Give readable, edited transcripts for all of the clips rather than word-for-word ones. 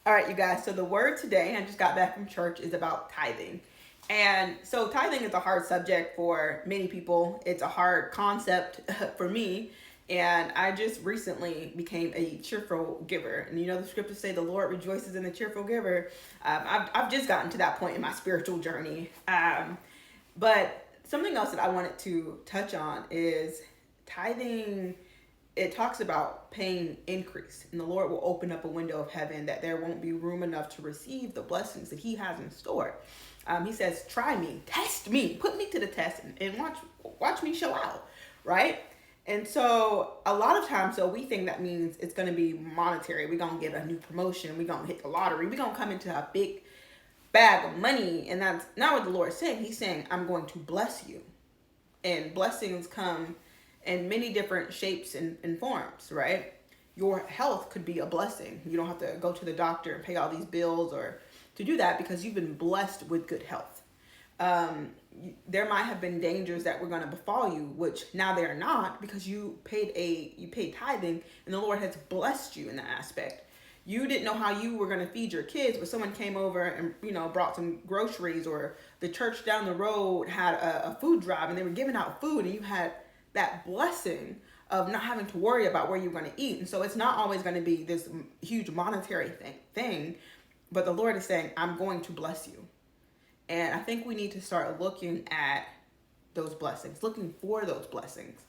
All right, you guys. So the word today, I just got back from church, is about tithing. And so tithing is a hard subject for many people. It's a hard concept for me. And I just recently became a cheerful giver. And you know, the scriptures say the Lord rejoices in the cheerful giver. I've just gotten to that point in my spiritual journey. But something else that I wanted to touch on is tithing. It talks about paying increase, and the Lord will open up a window of heaven that there won't be room enough to receive the blessings that He has in store. He says, "Try me, test me, put me to the test, and watch me show out." Right? And so a lot of times, so we think that means it's going to be monetary. We're going to get a new promotion. We're going to hit the lottery. We're going to come into a big bag of money, and that's not what the Lord's saying. He's saying, "I'm going to bless you," and blessings come in many different shapes and forms, right? Your health could be a blessing. You don't have to go to the doctor and pay all these bills or to do that because you've been blessed with good health. There might have been dangers that were going to befall you, which now they are not because you paid tithing, and the Lord has blessed you in that aspect. You didn't know how you were going to feed your kids, but someone came over and brought some groceries, or the church down the road had a food drive and they were giving out food, and you had that blessing of not having to worry about where you're going to eat. And so it's not always going to be this huge monetary thing, but the Lord is saying, "I'm going to bless you." And I think we need to start looking at those blessings, looking for those blessings.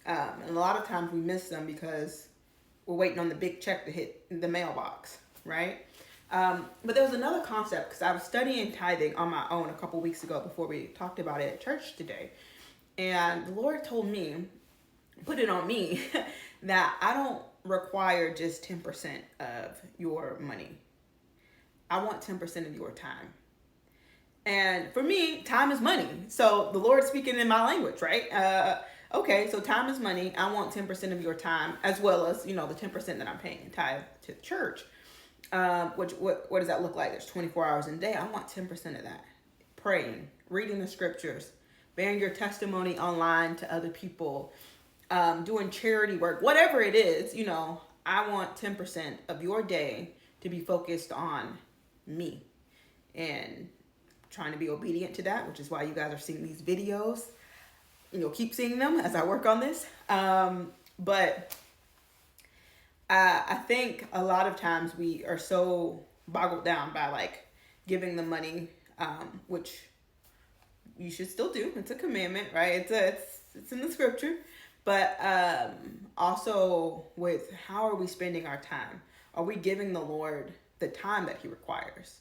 And a lot of times we miss them because we're waiting on the big check to hit the mailbox, right? But there was another concept, because I was studying tithing on my own a couple weeks ago before we talked about it at church today. And the Lord told me, put it on me, that I don't require just 10% of your money. I want 10% of your time. And for me, time is money. So the Lord's speaking in my language, right? Okay, so time is money. I want 10% of your time, as well as, the 10% that I'm paying in tithe to the church. What does that look like? There's 24 hours in a day. I want 10% of that. Praying, reading the scriptures, bearing your testimony online to other people, doing charity work, whatever it is, I want 10% of your day to be focused on me, and trying to be obedient to that, which is why you guys are seeing these videos. Keep seeing them as I work on this. But I think a lot of times we are so boggled down by giving the money, which you should still do. It's a commandment, right? It's in the scripture. But also with how are we spending our time? Are we giving the Lord the time that He requires?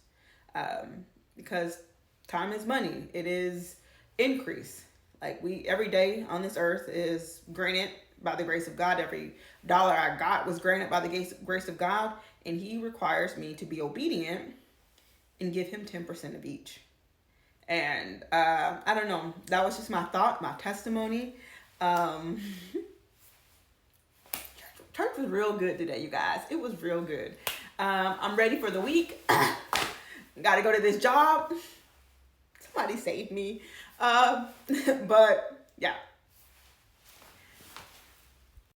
Because time is money. It is increase. Every day on this earth is granted by the grace of God. Every dollar I got was granted by the grace of God. And He requires me to be obedient and give Him 10% of each. And I don't know. That was just my thought, my testimony. Church was real good today, you guys. It was real good. I'm ready for the week. Got to go to this job. Somebody save me. But yeah,